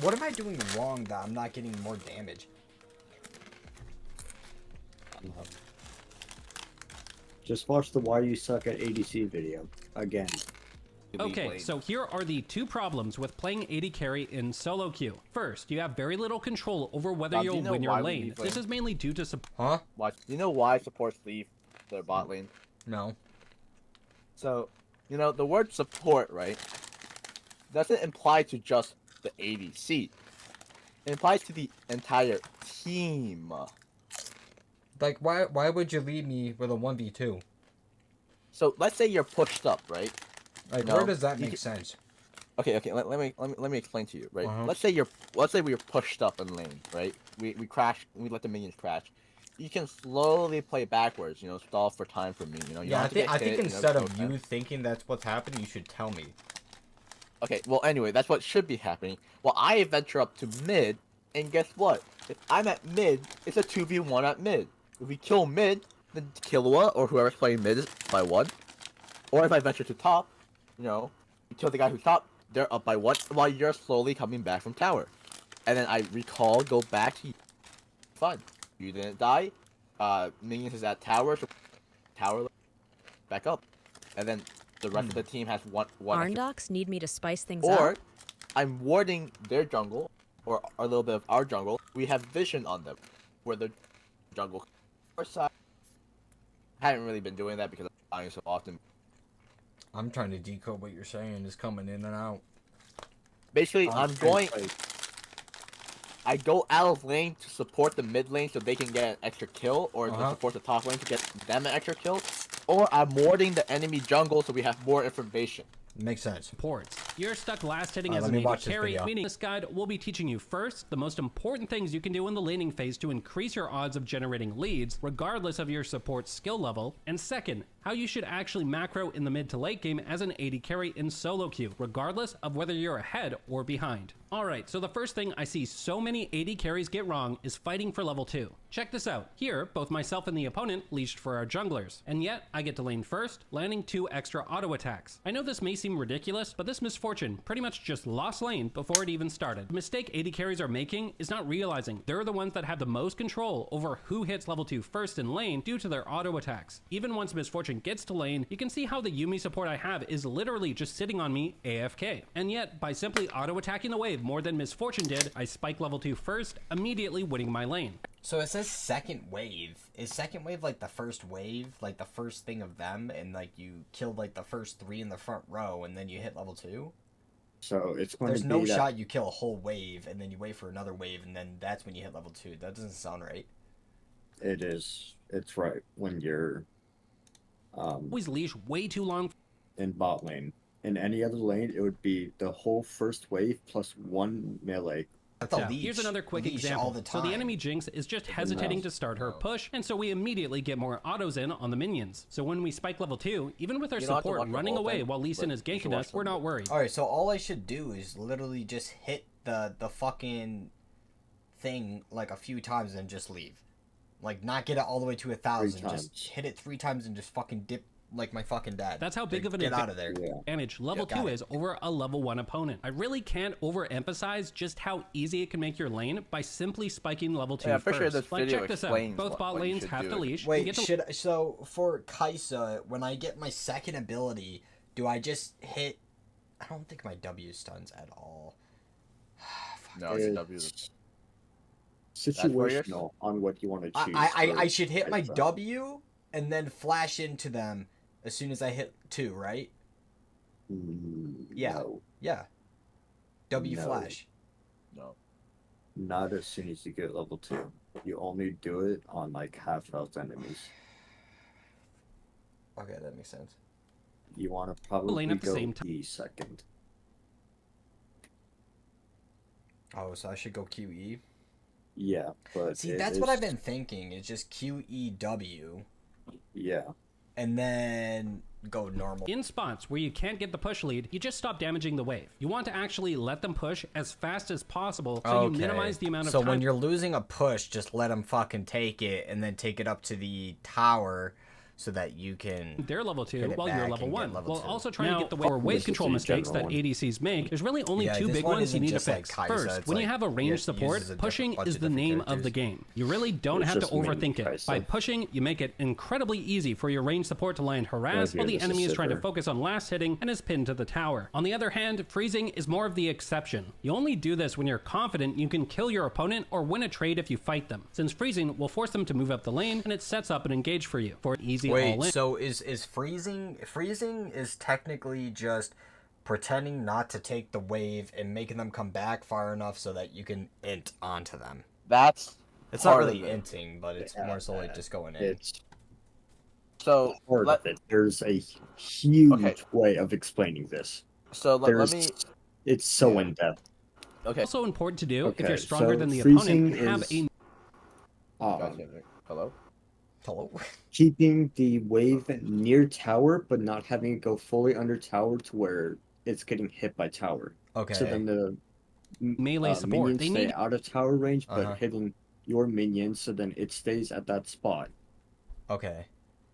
What am I doing wrong that I'm not getting more damage? Just watch the Why You Suck at ADC video again. Okay, so here are the two problems with playing AD carry in solo queue. First, you have very little control over whether you'll win your lane. This is mainly due to Huh? Watch. Do you know why supports leave their bot lane? No. So, you know, the word support, right, doesn't imply to just the ADC. It implies to the entire team. Like, why would you leave me with a 1v2? So, let's say you're pushed up, right? Like, No, where does that you make sense? Okay, let me explain to you, right? Uh-huh. Let's say we were pushed up in lane, right? We crash, we let the minions crash. You can slowly play backwards, you know, stall for time for me, you know. You Yeah, don't I have to get think hit, instead you know, of you thinking that's what's happening, you should tell me. Okay, well, anyway, that's what should be happening. Well, I venture up to mid, and guess what? If I'm at mid, it's a 2v1 at mid. If we kill mid, then Killua or whoever's playing mid is by 1. Or if I venture to top, you know, you kill the guy who's top, they're up by 1 while you're slowly coming back from tower. And then I recall, go back to you. Fine. You didn't die. Minions is at tower, so tower back up. And then the rest of the team has one Arndocs need me to spice things or up? I'm warding their jungle, or a little bit of our jungle. We have vision on them, where the jungle or side. I haven't really been doing that because I'm dying so often. I'm trying to decode what you're saying. It's coming in and out. Basically, I go out of lane to support the mid lane so they can get an extra kill, or to support the top lane to get them an extra kill, or I'm warding the enemy jungle so we have more information. Makes sense. supports. You're stuck last hitting as let an me AD watch this carry, video. meaning this guide will be teaching you first, the most important things you can do in the laning phase to increase your odds of generating leads, regardless of your support skill level, and second, how you should actually macro in the mid to late game as an AD carry in solo queue, regardless of whether you're ahead or behind. Alright, so the first thing I see so many AD carries get wrong is fighting for level 2. Check this out. Here, both myself and the opponent leashed for our junglers, and yet I get to lane first, landing 2 extra auto attacks. I know this may seem ridiculous, but this misfortune pretty much just lost lane before it even started. The mistake AD carries are making is not realizing they're the ones that have the most control over who hits level 2 first in lane due to their auto attacks. Even once misfortune gets to lane, you can see how the Yuumi support I have is literally just sitting on me AFK. And yet, by simply auto attacking the wave more than misfortune did, I spike level 2 first, immediately winning my lane. So it says second wave. Is second wave like the first wave, like the first thing of them, and like you killed like the first 3 in the front row, and then you hit level 2? So it's going There's to be no that shot you kill a whole wave, and then you wait for another wave, and then that's when you hit level 2. That doesn't sound right. it is. It's right when you're Always leash way too long. in bot lane. In any other lane, it would be the whole first wave plus 1 melee. That's a Yeah, leash. here's another quick Leash example. all the So the time. enemy Jinx is just hesitating to start her push, and so we immediately get more autos in on the minions. So when we spike level 2, even with our You don't have to support watch the running whole away thing, while Lee Sin but is you should ganking watch us, we're some. not worried. Alright, so all I should do is literally just hit the fucking thing like a few times and just leave. Like, not get it all the way to 1,000. Just hit it 3 times and just fucking dip like my fucking dad. That's how big of an Get out of there. Yeah. advantage level Yeah, got 2 it. is over a level 1 opponent. I really can't overemphasize just how easy it can make your lane by simply spiking level 2 Yeah, I'm pretty sure first. this Like, video check this out. explains Both bot what you lanes should have to do. leash. and Wait, get so for Kaisa, when I get my second ability, do I just hit... I don't think my W stuns at all. Fuck. No, it's a W. It's where you're- situational on what you want to choose. I should hit my Kaisa. W and then flash into them as soon as I hit 2, right? Yeah. No, Yeah. W No. flash. No. not as soon as you get level 2. You only do it on like half health enemies. Okay, that makes sense. You want to probably lane at the go same time. E second. Oh, so I should go QE? Yeah, but See, it that's what I've is- been thinking, is just QEW Yeah, and then go normal. In spots where you can't get the push lead, you just stop damaging the wave. You want to actually let them push as fast as possible so you minimize the amount of So time. when you're losing a push, just let them fucking take it and then take it up to the tower so that you can. They're level 2 Hit it while you're back level and get 1. level While 2. also trying to get the Now, wave this control is the mistakes that general one. ADCs make, there's really only Yeah, two this big one ones you isn't need to just like fix. Kai'Sa, First, it's when you like have a it ranged support, uses a pushing bunch is of the different name of the characters. game. You really don't It's have to just mainly overthink it. Kai'Sa. By pushing, you make it incredibly easy for your ranged support to land harass here, while the this is enemy is trying to Sivir. focus on last hitting and is pinned to the tower. On the other hand, freezing is more of the exception. You only do this when you're confident you can kill your opponent or win a trade if you fight them, since freezing will force them to move up the lane and it sets up an engage for you for an easy Wait, all-in. so is freezing is technically just pretending not to take the wave and making them come back far enough so that you can int onto them. That's It's not part really of it. inting, but it's more so like just going in. It's So part let of it. There's a huge Okay. way of explaining this. so let There's, me. It's so Yeah. in depth. Okay. Also important to do if Okay, you're stronger so than the freezing opponent and have is- a Gotcha. Hello. Hello. Keeping the wave near tower, but not having it go fully under tower to where it's getting hit by tower. Okay. So then the melee support. minions They stay need out of tower range, but Uh-huh. hitting your minions, so then it stays at that spot. Okay.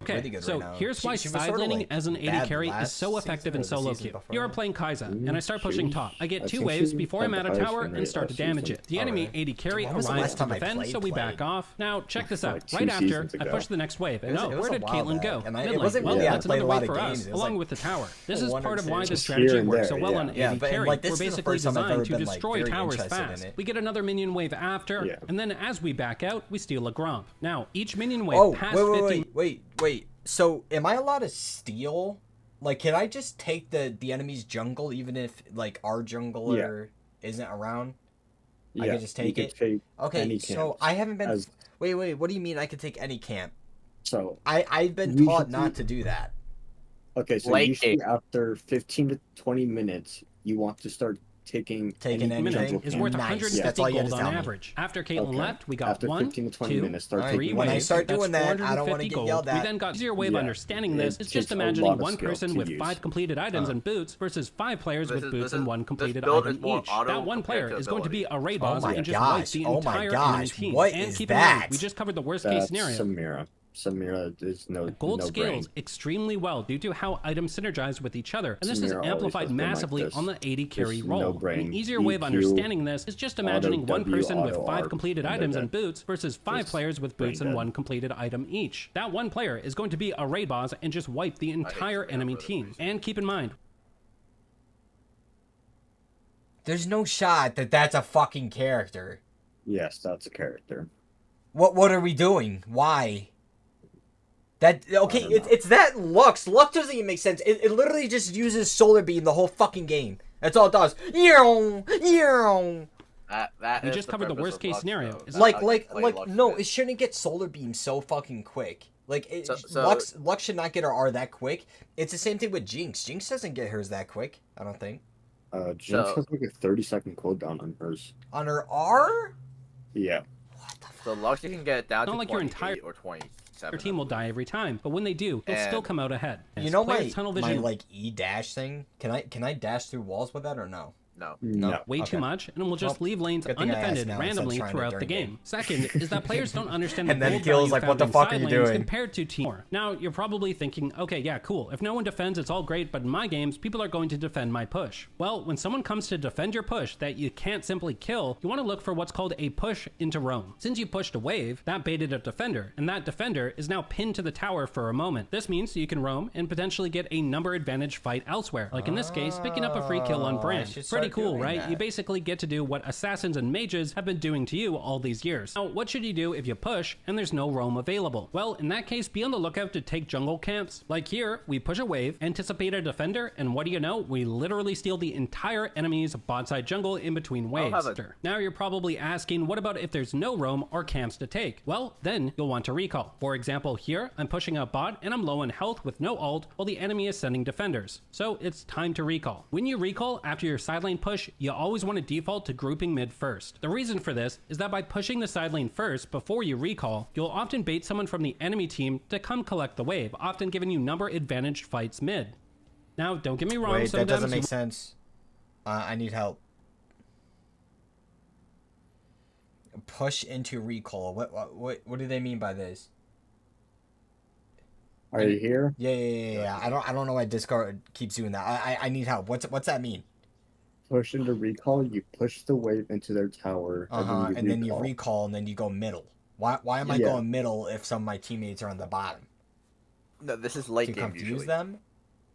Okay, Really good so right now. here's why She was side sorta, laning like, as an AD bad carry is last so effective in season or the solo season queue. before You're that? playing Kai'Sa, and I start pushing she- top. I get I 2 think waves she before had I'm the out of highest tower win and rate start to last damage season. it. The Oh, enemy really? AD carry When was the arrives last to time I defend, played so we back Play? off. Now, check this Like out. 2 Right after, seasons I ago. push the next wave. And It was- oh, it was where a did while Caitlyn back, go? and it Mid lane. wasn't Well, really- that's I played another a lot wave of for games. us, It was along like with the tower. This is one or part of two. why the Just here strategy and works so there, well yeah. on Yeah, AD but, carry. like, this We're is the basically first time I've ever designed to been, like, destroy very towers interested in fast. it. We get another minion wave after, Yeah. and then as we back out, we steal a Gromp. Now, each minion wave Oh, past wait, 50 wait. So, am I allowed to steal? Like, can I just take the enemy's jungle even if like our jungler isn't around? I Yeah, can just you take can it? take Okay, any so camp I haven't been. as- Wait. What do you mean I can take any camp? So I've been We taught should not do- to do that. okay, so Late usually game. after 15 to 20 minutes, you want to start taking Taking any anything? jungle is camp. worth Nice. 150 That's all you had to gold tell on me. average. After Caitlyn Okay. left, we got After 1, 15 to 20 2, minutes, start Alright, taking three when I waves. start That's doing that, I don't wanna 450 get gold. yelled We at. then got easier way of Yeah, understanding it this. It's just takes a imagining lot of one skill person to with use. 5 completed items and boots versus 5 players This with is- boots this and is- 1 this completed build item is more each. auto That one player compared to is going to be a raid boss my and just gosh, wipe the oh my entire gosh, enemy team. what And is keep in mind, that? we just covered the worst case That's scenario. Samira. Samira is no Gold no scales brain. extremely well due to how items synergize with each other, and this is Samira always amplified has been like massively this. on the AD carry There's role. no brain. An easier way of EQ, understanding this is just imagining one W, person with auto 5 R, completed and items they're and boots versus 5 Just players with brain boots and dead. 1 completed item each. That one player is going to be a raid boss and just wipe the entire Samira enemy for this team. reason. And keep in mind, There's no shot that that's a fucking character. Yes, that's a character. What are we doing? Why? That okay? I don't know. It's that Lux. Lux doesn't even make sense. It literally just uses solar beam the whole fucking game. That's all it does. Yow, yow. That we is just covered the purpose worst of case Lux, scenario. though. Is That's Like how you play Lux no, shit. it shouldn't get solar beam so fucking quick. Like So- Lux should not get her R that quick. It's the same thing with Jinx. Jinx doesn't get hers that quick. I don't think. Jinx So- has like a 30-second cooldown on hers. On her R. Yeah. What the fuck? So Lux, you can get it down Not to like your 28 entire or 27. your team will die every time, but when they do, they'll still And- come out ahead. You know Players' my tunnel my vision like E dash thing. Can I dash through walls with that or no? No. No. way Okay. too much, and will just Well, leave lanes good thing I asked undefended now instead of randomly trying to throughout the during game. game. Second is that players don't understand the And then gold Keel's value like, found "What the in fuck are side you lanes doing?" compared to team. Now you're probably thinking, okay, yeah, cool. If no one defends, it's all great, but in my games, people are going to defend my push. Well, when someone comes to defend your push that you can't simply kill, you want to look for what's called a push into roam. Since you pushed a wave, that baited a defender, and that defender is now pinned to the tower for a moment. This means you can roam and potentially get a number advantage fight elsewhere. Like in this case, picking up a free kill on I Brand. should Pretty start cool, doing right? that. You basically get to do what assassins and mages have been doing to you all these years. Now, what should you do if you push and there's no roam available? Well, in that case, be on the lookout to take jungle camps. Like here, we push a wave, anticipate a defender, and what do you know? We literally steal the entire enemy's bot side jungle in between waves. have Now you're probably asking, what about if there's no roam or camps to take? Well, then you'll want to recall. For example, here, I'm pushing a bot and I'm low in health with no ult while the enemy is sending defenders. So it's time to recall. When you recall after your side lane push, you always want to default to grouping mid first. The reason for this is that by pushing the side lane first before you recall, you'll often bait someone from the enemy team to come collect the wave, often giving you number advantaged fights mid. Now, don't get me wrong, Wait, that sometimes doesn't you make sense. I need help. Push into recall. What do they mean by this? Are you here? Yeah. I don't know why Discord keeps doing that. I need help. What's that mean? Push into recall. You push the wave into their tower, And then you recall, and then you go middle. Why am I Yeah. going middle if some of my teammates are on the bottom? No, this is late To game confuse usually. them?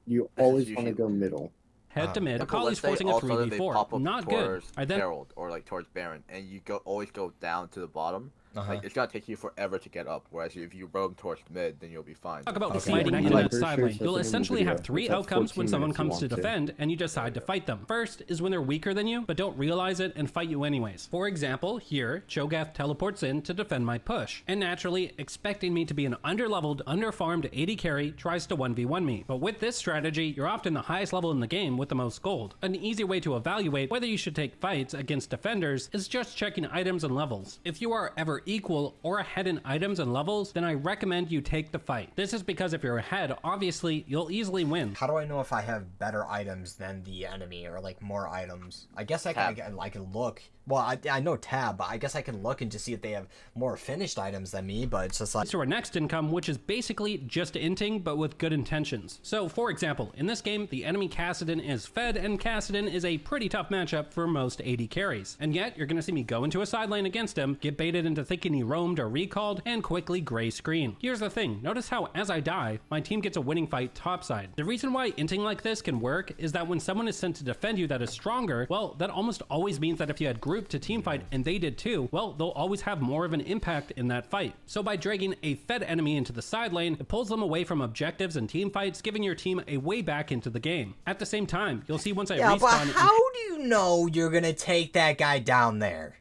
You This is always want to usually- go middle. Head to mid. But Akali's let's say forcing a also that they 3v4. pop up Not good. towards I then Herald or like towards Baron, and you always go down to the bottom. Uh-huh. Like it's gonna take you forever to get up. Whereas if you roam towards mid, then you'll be fine. talk about Okay. fighting Yeah, in like that for side sure, lane. so You'll it's in the essentially video. have three It's at outcomes when 14 someone minutes comes to you want to. defend and you decide to fight them. First is when they're weaker than you, but don't realize it and fight you anyways. For example, here, Cho'Gath teleports in to defend my push, and naturally, expecting me to be an underleveled, underfarmed AD carry, tries to 1v1 me. But with this strategy, you're often the highest level in the game with the most gold. An easy way to evaluate whether you should take fights against defenders is just checking items and levels. If you are ever equal or ahead in items and levels, then I recommend you take the fight. This is because if you're ahead, obviously, you'll easily win. How do I know if I have better items than the enemy or like more items? I guess I can look. Well, I know tab, but I guess I can look and just see if they have more finished items than me, but it's just like... To our next income, which is basically just inting, but with good intentions. So, for example, in this game, the enemy Kassadin is fed, and Kassadin is a pretty tough matchup for most AD carries. And yet, you're gonna see me go into a side lane against him, get baited into thinking he roamed or recalled, and quickly gray screen. Here's the thing, notice how as I die, my team gets a winning fight topside. The reason why inting like this can work is that when someone is sent to defend you that is stronger, well, that almost always means that if you had grouped to team fight and they did too, well, they'll always have more of an impact in that fight. So by dragging a fed enemy into the side lane, it pulls them away from objectives and team fights, giving your team a way back into the game. At the same time, you'll see once I Yeah, but respawn... how do you know you're gonna take that guy down there?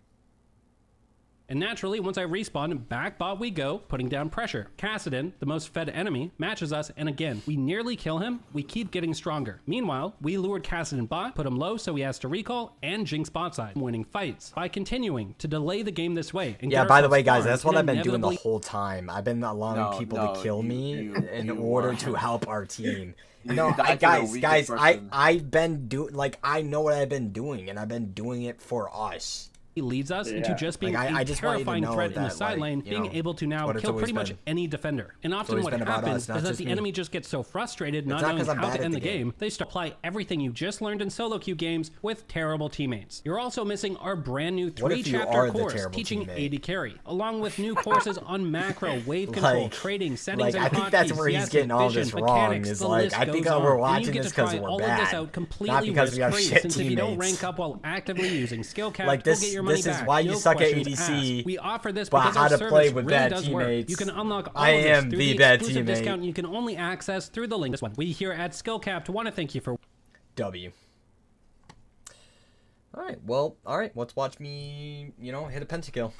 And naturally, once I respawn, back bot we go, putting down pressure. Kassadin, the most fed enemy, matches us, and again, we nearly kill him, we keep getting stronger. Meanwhile, we lured Kassadin bot, put him low so he has to recall, and jinx bot side, winning fights. By continuing to delay the game this way. And Yeah, get by the way, ourselves guys, farmed that's what and I've been doing the inevitably- whole time. I've been allowing people to kill me in order to help our team. No, guys, I've been doing, like, I know what I've been doing, and I've been doing it for us. He leads us into just being Like, a I just want you to terrifying know threat in the that, side like, lane, you being know, able to now what it's kill always pretty much been. any defender. And often always what been about happens us, not is that just the me. enemy just gets so frustrated, not not knowing 'cause I'm how bad to at end the the game. game, they start to apply everything you just learned in solo queue games with terrible teammates. You're also missing our brand new What if you 3-chapter are the course terrible teaching teammate? AD carry, along with new courses on macro, wave control, Like- trading, settings, like, and I think that's hotkeys, where he's CS, getting all vision, this wrong, mechanics, is the like, list I think goes we're on. And watching you get this to 'cause try we're all of this bad, out not completely because we have risk-free, shit since if you don't teammates. rank up while actively using skill cap, Like, you'll this- get your money this is back. why you No suck at questions ADC, asked. We offer this but because how our to service play with really bad does work. teammates. You can unlock all I of this am through the the bad exclusive teammate. discount you can only access through the link. This one. We here at Skillcapped want to thank you for W. Alright, well, alright, let's watch me, hit a pentakill.